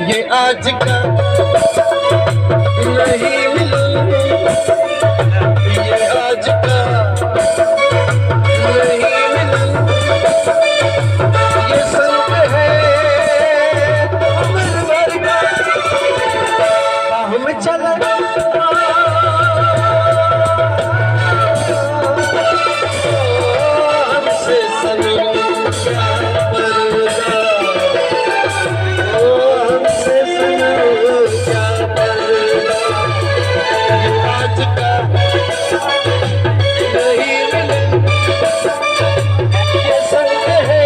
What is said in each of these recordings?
ये आज का नहीं मिलूं, ये आज का नहीं मिलूं, ये संग है उम्र भर का, हम चला हमसे सनम क्या पर्दा, हमसे सनम क्या पर्दा, ये आज का नहीं मिले, ये संग है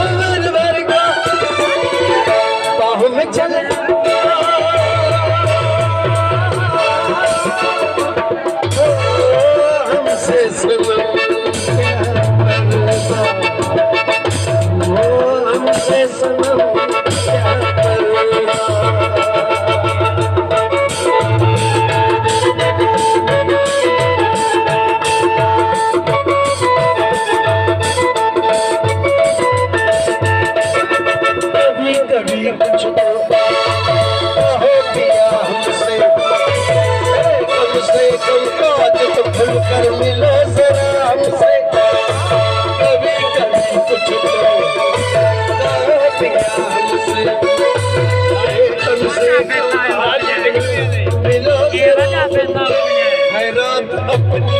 उम्र भर का, बाहों में चले हमसे सनम हमसे सनम क्या पर्दा। कभी कभी कुछ तो हो गया हमसे, कम से कम काज तो खुल कर मिलो जरा हमसे, कभी कभी कुछ तो हो गया हमसे, कम से कम काज मिलो जरा, है रात अपनी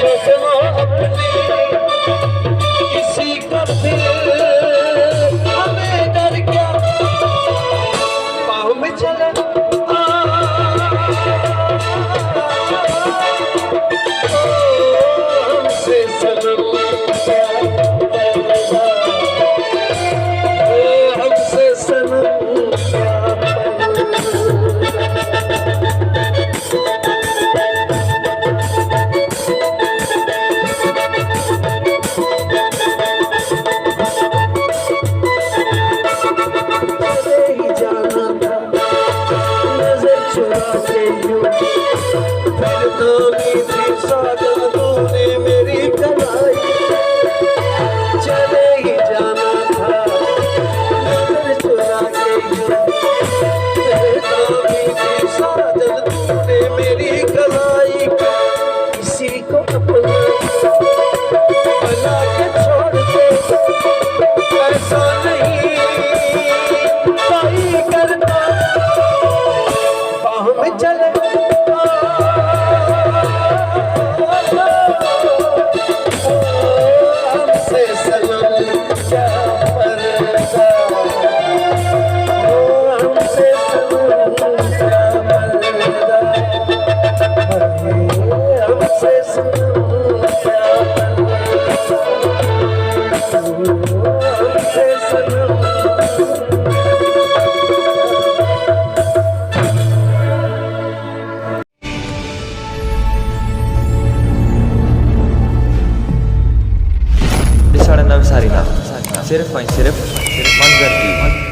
जो सुनो अपनी, किसी का दिल हमें डर क्या, बाहों में चले हमसे सनम क्या पर्दा, हमसे सनम क्या फिर तो मीठी साजन तूने मेरी कलाई, चले ही जाना था नजर चुरा के यूं, फिर तो मीठी साजन तूने मेरी कलाई, किसी को अपना बना के छोड़ दे, ऐसा नहीं कोई करता, बाहों में चले हमसे सनम क्या पर्दा, हमसे सनम क्या पर्दा, हमसे सनम क्या पर्दा, हमसे सनम। Di Sarana Sarina, Sirif Sirif Mangardi.